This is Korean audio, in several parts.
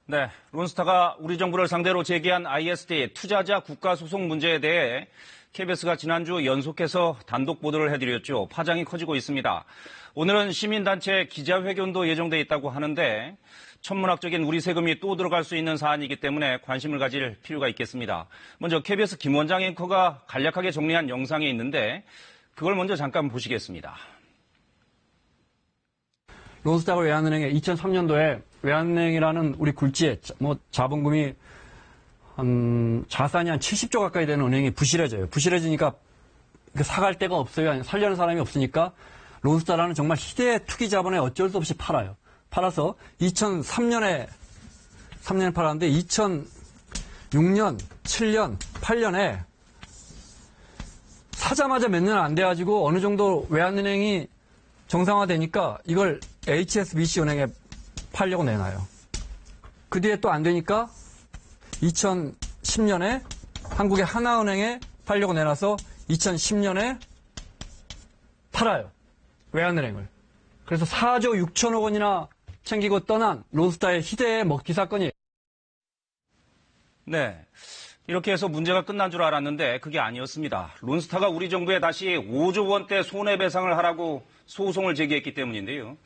네, 론스타가 우리 정부를 상대로 제기한 ISD 투자자 국가소송 문제에 대해 KBS가 지난주 연속해서 단독 보도를 해드렸죠. 파장이 커지고 있습니다. 오늘은 시민단체 기자회견도 예정돼 있다고 하는데 천문학적인 우리 세금이 또 들어갈 수 있는 사안이기 때문에 관심을 가질 필요가 있겠습니다. 먼저 KBS 김원장 앵커가 간략하게 정리한 영상이 있는데 그걸 먼저 잠깐 보시겠습니다. 론스타가 외환은행에 2003년도에 외환은행이라는 우리 굴지에 자본금이 자산이 한 70조 가까이 되는 은행이 부실해져요. 부실해지니까 사갈 데가 없어요. 살려는 사람이 없으니까 론스타라는 정말 희대의 투기 자본에 어쩔 수 없이 팔아요. 팔아서 2003년에 팔았는데 2006년, 7년, 8년에 사자마자 몇 년 안 돼가지고 어느 정도 외환은행이 정상화되니까 이걸 HSBC 은행에 팔려고 내놔요. 그 뒤에 또 안 되니까 2010년에 한국의 하나은행에 팔려고 내놔서 2010년에 팔아요. 외환은행을. 그래서 4조 6천억 원이나 챙기고 떠난 론스타의 희대의 먹튀 사건이에요. 네. 이렇게 해서 문제가 끝난 줄 알았는데 그게 아니었습니다. 론스타가 우리 정부에 다시 5조 원대 손해배상을 하라고 소송을 제기했기 때문인데요.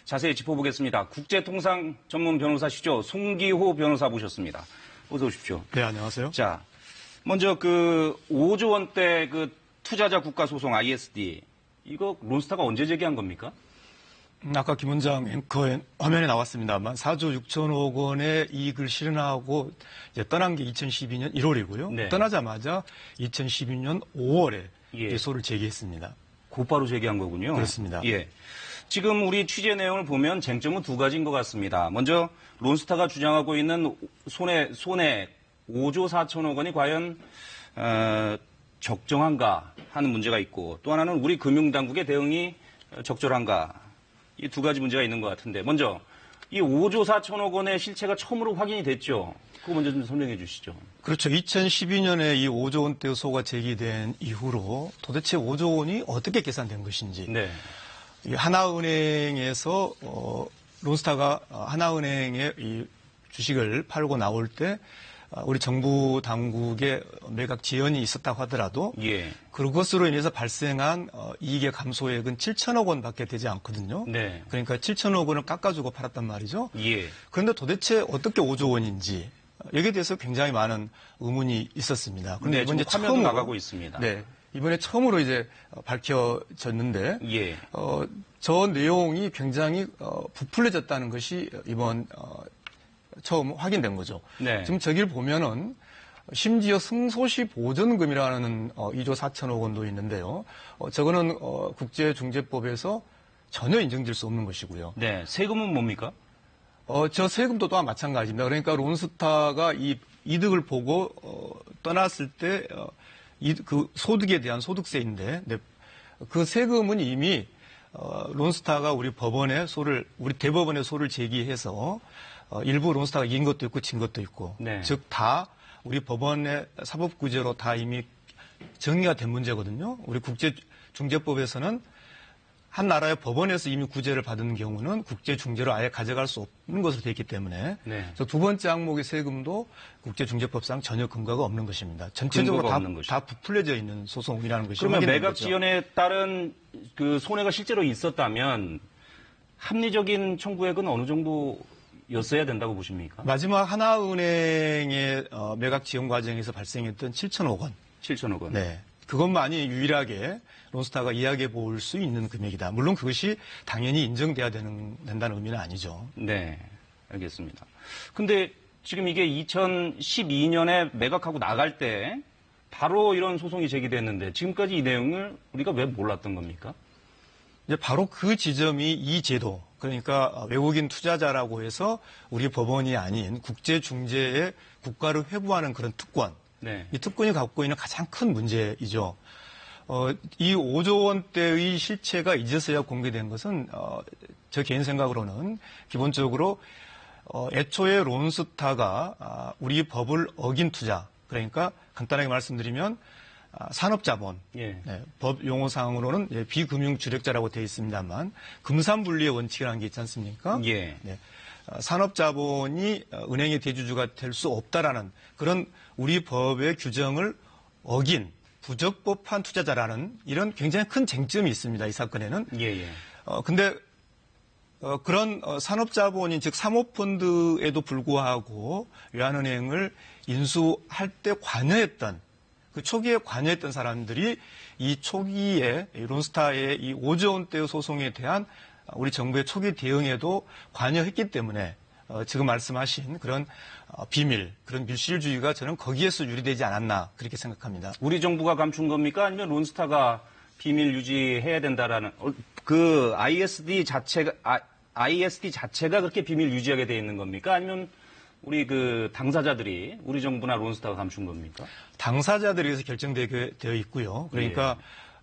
자세히 짚어보겠습니다. 국제통상 전문 변호사시죠. 송기호 변호사 모셨습니다. 어서 오십시오. 네, 안녕하세요. 자, 먼저 5조 원대 투자자 국가소송 ISD 이거 론스타가 언제 제기한 겁니까? 아까 김 원장 앵커 화면에 나왔습니다만 4조 6천억 원의 이익을 실현하고 이제 떠난 게 2012년 1월이고요. 네. 떠나자마자 2012년 5월에 예. 소를 제기했습니다. 곧바로 제기한 거군요. 그렇습니다. 예. 지금 우리 취재 내용을 보면 쟁점은 두 가지인 것 같습니다. 먼저 론스타가 주장하고 있는 손해 5조 4천억 원이 과연 적정한가 하는 문제가 있고 또 하나는 우리 금융당국의 대응이 적절한가. 이 두 가지 문제가 있는 것 같은데 먼저 이 5조 4천억 원의 실체가 처음으로 확인이 됐죠. 그거 먼저 좀 설명해 주시죠. 그렇죠. 2012년에 이 5조 원대 소가 제기된 이후로 도대체 5조 원이 어떻게 계산된 것인지 네. 이 하나은행에서 론스타가 하나은행의 이 주식을 팔고 나올 때 우리 정부 당국의 매각 지연이 있었다고 하더라도 예. 그것으로 인해서 발생한 이익의 감소액은 7천억 원밖에 되지 않거든요. 네. 그러니까 7천억 원을 깎아주고 팔았단 말이죠. 예. 그런데 도대체 어떻게 5조 원인지 여기에 대해서 굉장히 많은 의문이 있었습니다. 그런데 네, 이번에 화면도 처음으로 나가고 있습니다. 네, 이번에 처음으로 이제 밝혀졌는데 예. 저 내용이 굉장히 부풀려졌다는 것이 이번 처음 확인된 거죠. 네. 지금 저기를 보면은 심지어 승소시 보전금이라는 2조 4천억 원도 있는데요. 저거는 국제중재법에서 전혀 인정될 수 없는 것이고요. 네. 세금은 뭡니까? 저 세금도 또한 마찬가지입니다. 그러니까 론스타가 이 이득을 보고 떠났을 때 그 소득에 대한 소득세인데 그 세금은 이미 론스타가 우리 대법원에 소를 제기해서 일부 론스타가 이긴 것도 있고 진 것도 있고, 네. 즉 다 우리 법원의 사법구제로 다 이미 정리가 된 문제거든요. 우리 국제중재법에서는 한 나라의 법원에서 이미 구제를 받은 경우는 국제중재로 아예 가져갈 수 없는 것으로 되어 있기 때문에 네. 두 번째 항목의 세금도 국제중재법상 전혀 근거가 없는 것입니다. 전체적으로 다 부풀려져 있는 소송이라는 것이 그러면 확인된 매각 거죠. 지연에 따른 그 손해가 실제로 있었다면 합리적인 청구액은 어느 정도였어야 된다고 보십니까? 마지막 하나은행의 매각 지원 과정에서 발생했던 7천억 원. 7천억 원. 네. 그것만이 유일하게 론스타가 이야기해 볼 수 있는 금액이다. 물론 그것이 당연히 인정돼야 된다는 의미는 아니죠. 네. 알겠습니다. 근데 지금 이게 2012년에 매각하고 나갈 때 바로 이런 소송이 제기됐는데 지금까지 이 내용을 우리가 왜 몰랐던 겁니까? 이제 바로 그 지점이 이 제도, 그러니까 외국인 투자자라고 해서 우리 법원이 아닌 국제중재에 국가를 회부하는 그런 특권, 네. 이 특권이 갖고 있는 가장 큰 문제이죠. 이 5조 원대의 실체가 이제서야 공개된 것은 저 개인 생각으로는 기본적으로 애초에 론스타가 우리 법을 어긴 투자, 그러니까 간단하게 말씀드리면 산업자본, 예. 네, 법 용어상으로는 비금융 주력자라고 되어 있습니다만 금산분리의 원칙이라는 게 있지 않습니까? 예. 네. 산업자본이 은행의 대주주가 될 수 없다라는 그런 우리 법의 규정을 어긴 부적법한 투자자라는 이런 굉장히 큰 쟁점이 있습니다. 이 사건에는. 예. 근데 그런 산업자본인 즉 사모펀드에도 불구하고 외환은행을 인수할 때 관여했던 그 초기에 관여했던 사람들이 이 초기에 론스타의 이 5조 원대의 소송에 대한 우리 정부의 초기 대응에도 관여했기 때문에 지금 말씀하신 그런 비밀, 그런 밀실주의가 저는 거기에서 유리되지 않았나 그렇게 생각합니다. 우리 정부가 감춘 겁니까? 아니면 론스타가 비밀 유지해야 된다라는 그 ISD 자체가 그렇게 비밀 유지하게 돼 있는 겁니까? 아니면 우리 그 당사자들이 우리 정부나 론스타가 감춘 겁니까? 당사자들에서 결정되게 되어 있고요. 그러니까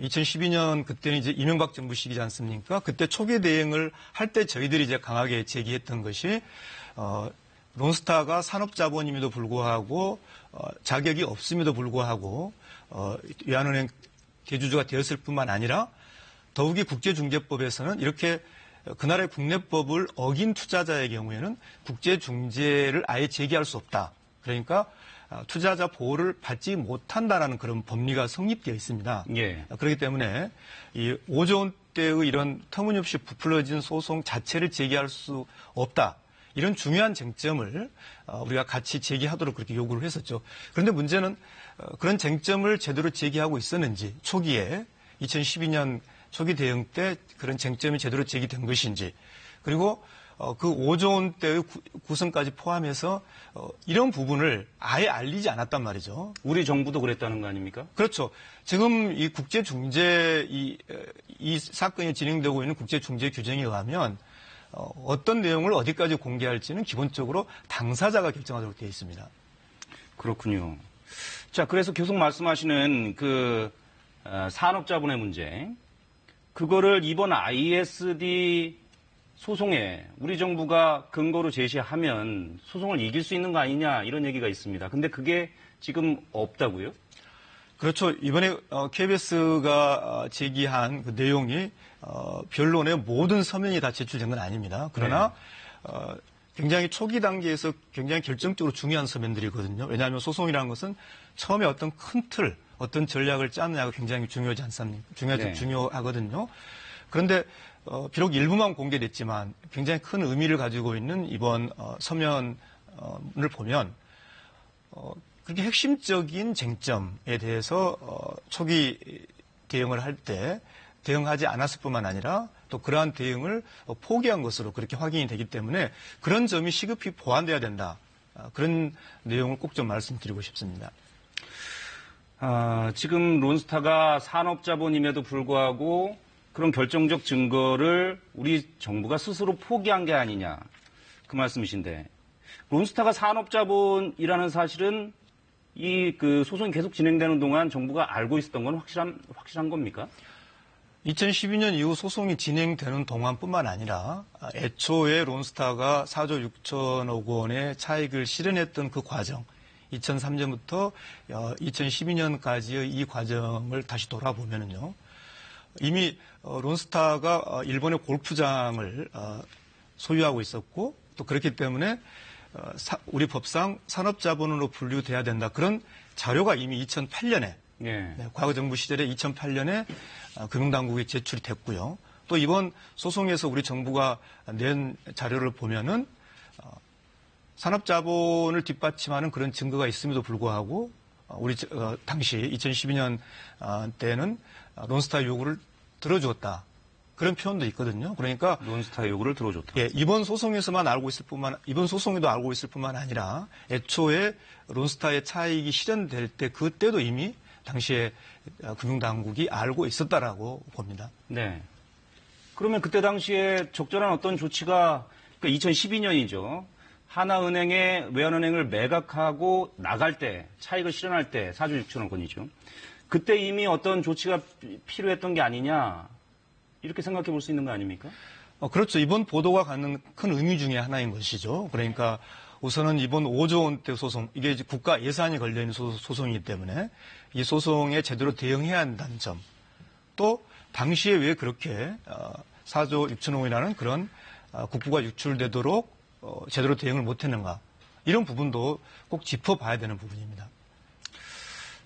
2012년 그때는 이제 이명박 정부 시기지 않습니까? 그때 초기 대응을 할 때 저희들이 이제 강하게 제기했던 것이 론스타가 산업자본임에도 불구하고 자격이 없음에도 불구하고 외환은행 대주주가 되었을 뿐만 아니라 더욱이 국제중재법에서는 이렇게 그 나라의 국내법을 어긴 투자자의 경우에는 국제중재를 아예 제기할 수 없다. 그러니까 투자자 보호를 받지 못한다라는 그런 법리가 성립되어 있습니다. 예. 그렇기 때문에 이 5조 원대의 이런 터무니없이 부풀려진 소송 자체를 제기할 수 없다. 이런 중요한 쟁점을 우리가 같이 제기하도록 그렇게 요구를 했었죠. 그런데 문제는 그런 쟁점을 제대로 제기하고 있었는지 초기에 2012년 초기 대응 때 그런 쟁점이 제대로 제기된 것인지 그리고 그 5조 원대의 구성까지 포함해서 이런 부분을 아예 알리지 않았단 말이죠. 우리 정부도 그랬다는 거 아닙니까? 그렇죠. 지금 이 국제중재 이 사건이 진행되고 있는 국제중재 규정에 의하면 어떤 내용을 어디까지 공개할지는 기본적으로 당사자가 결정하도록 되어 있습니다. 그렇군요. 자, 그래서 계속 말씀하시는 그 산업자본의 문제, 그거를 이번 ISD 소송에 우리 정부가 근거로 제시하면 소송을 이길 수 있는 거 아니냐 이런 얘기가 있습니다. 근데 그게 지금 없다고요? 그렇죠. 이번에 KBS가 제기한 그 내용이 변론의 모든 서면이 다 제출된 건 아닙니다. 그러나 굉장히 초기 단계에서 굉장히 결정적으로 중요한 서면들이거든요. 왜냐하면 소송이라는 것은 처음에 어떤 큰 틀, 어떤 전략을 짜느냐가 굉장히 중요하지 않습니까? 중요하거든요. 그런데 비록 일부만 공개됐지만 굉장히 큰 의미를 가지고 있는 이번 서면을 보면 그렇게 핵심적인 쟁점에 대해서 초기 대응을 할 때 대응하지 않았을 뿐만 아니라 또 그러한 대응을 포기한 것으로 그렇게 확인이 되기 때문에 그런 점이 시급히 보완돼야 된다. 그런 내용을 꼭 좀 말씀드리고 싶습니다. 지금 론스타가 산업자본임에도 불구하고 그런 결정적 증거를 우리 정부가 스스로 포기한 게 아니냐 그 말씀이신데 론스타가 산업자본이라는 사실은 이 그 소송이 계속 진행되는 동안 정부가 알고 있었던 건 확실한 겁니까? 2012년 이후 소송이 진행되는 동안뿐만 아니라 애초에 론스타가 4조 6천억 원의 차익을 실현했던 그 과정 2003년부터 2012년까지의 이 과정을 다시 돌아보면은요. 이미 론스타가 일본의 골프장을 소유하고 있었고 또 그렇기 때문에 우리 법상 산업자본으로 분류돼야 된다. 그런 자료가 이미 2008년에 과거 정부 시절에 2008년에 금융당국에 제출이 됐고요. 또 이번 소송에서 우리 정부가 낸 자료를 보면은 산업자본을 뒷받침하는 그런 증거가 있음에도 불구하고 우리 당시 2012년 때는 론스타 요구를 들어주었다. 그런 표현도 있거든요. 그러니까 론스타 요구를 들어줬다. 예, 이번 소송에도 알고 있을 뿐만 아니라 애초에 론스타의 차익이 실현될 때 그때도 이미 당시에 금융당국이 알고 있었다라고 봅니다. 네. 그러면 그때 당시에 적절한 어떤 조치가 그러니까 2012년이죠. 하나은행에 외환은행을 매각하고 나갈 때 차익을 실현할 때 4조 6천억 원이죠. 그때 이미 어떤 조치가 필요했던 게 아니냐 이렇게 생각해 볼 수 있는 거 아닙니까? 그렇죠. 이번 보도가 갖는 큰 의미 중에 하나인 것이죠. 그러니까 우선은 이번 5조 원대 소송, 이게 이제 국가 예산이 걸려있는 소송이기 때문에 이 소송에 제대로 대응해야 한다는 점. 또 당시에 왜 그렇게 4조 6천억 원이라는 그런 국부가 유출되도록 제대로 대응을 못했는가 이런 부분도 꼭 짚어봐야 되는 부분입니다.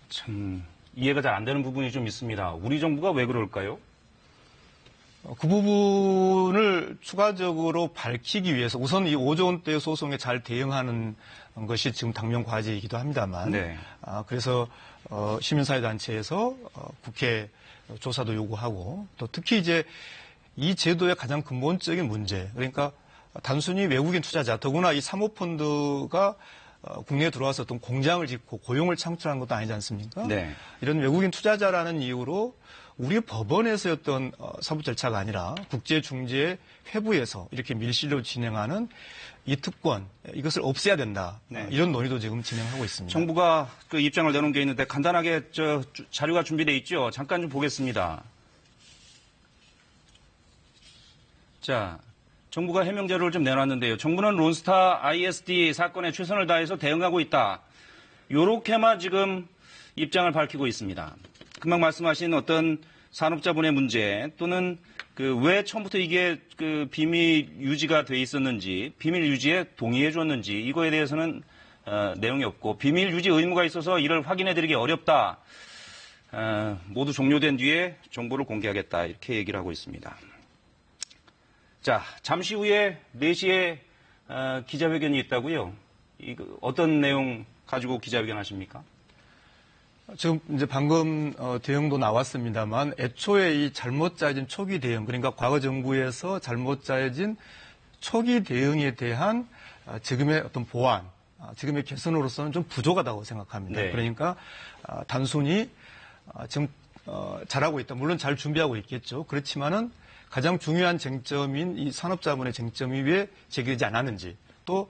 참 이해가 잘 안 되는 부분이 좀 있습니다. 우리 정부가 왜 그럴까요? 그 부분을 추가적으로 밝히기 위해서 우선 이 5조 원대 소송에 잘 대응하는 것이 지금 당면 과제이기도 합니다만, 네. 그래서 시민사회단체에서 국회 조사도 요구하고 또 특히 이제 이 제도의 가장 근본적인 문제, 그러니까 단순히 외국인 투자자, 더구나 이 사모펀드가 국내에 들어와서 어떤 공장을 짓고 고용을 창출한 것도 아니지 않습니까? 네. 이런 외국인 투자자라는 이유로 우리 법원에서의 어떤 사법 절차가 아니라 국제중재 회부에서 이렇게 밀실로 진행하는 이 특권, 이것을 없애야 된다. 네. 이런 논의도 지금 진행하고 있습니다. 정부가 그 입장을 내놓은 게 있는데 간단하게 자료가 준비되어 있죠. 잠깐 좀 보겠습니다. 자, 정부가 해명 자료를 좀 내놨는데요. 정부는 론스타 ISD 사건에 최선을 다해서 대응하고 있다. 요렇게만 지금 입장을 밝히고 있습니다. 금방 말씀하신 어떤 산업자본의 문제 또는 왜 처음부터 이게 비밀 유지가 돼 있었는지, 비밀 유지에 동의해 줬는지 이거에 대해서는 내용이 없고 비밀 유지 의무가 있어서 이를 확인해 드리기 어렵다. 모두 종료된 뒤에 정보를 공개하겠다. 이렇게 얘기를 하고 있습니다. 자, 잠시 후에 4시에 기자회견이 있다고요. 어떤 내용 가지고 기자회견 하십니까? 지금 이제 방금 대응도 나왔습니다만 애초에 이 잘못 짜여진 초기 대응, 그러니까 과거 정부에서 잘못 짜여진 초기 대응에 대한 지금의 어떤 보완, 지금의 개선으로서는 좀 부족하다고 생각합니다. 네. 그러니까 단순히 지금 잘하고 있다. 물론 잘 준비하고 있겠죠. 그렇지만은 가장 중요한 쟁점인 이 산업자본의 쟁점이 왜 제기되지 않았는지 또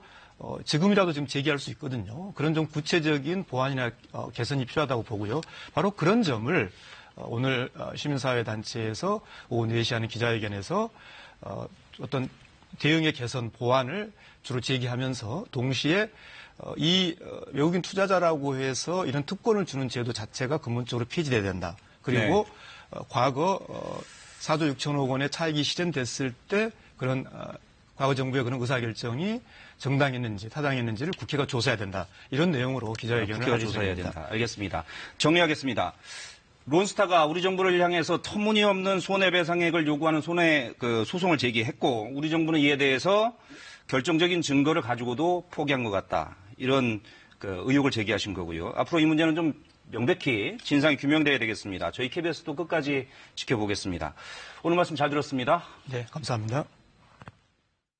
지금이라도 지금 제기할 수 있거든요. 그런 좀 구체적인 보완이나 개선이 필요하다고 보고요. 바로 그런 점을 오늘 시민사회단체에서 오후 4시 하는 기자회견에서 어떤 대응의 개선 보완을 주로 제기하면서 동시에 이 외국인 투자자라고 해서 이런 특권을 주는 제도 자체가 근본적으로 폐지돼야 된다. 그리고 과거 4조 6천억 원의 차익이 실현됐을 때 그런 과거 정부의 그런 의사결정이 정당했는지 타당했는지를 국회가 조사해야 된다. 이런 내용으로 기자회견을 국회가 조사해야 된다. 알겠습니다. 정리하겠습니다. 론스타가 우리 정부를 향해서 터무니없는 손해배상액을 요구하는 소송을 제기했고 우리 정부는 이에 대해서 결정적인 증거를 가지고도 포기한 것 같다. 이런 의혹을 제기하신 거고요. 앞으로 이 문제는 좀 명백히 진상이 규명돼야 되겠습니다. 저희 KBS도 끝까지 지켜보겠습니다. 오늘 말씀 잘 들었습니다. 네, 감사합니다.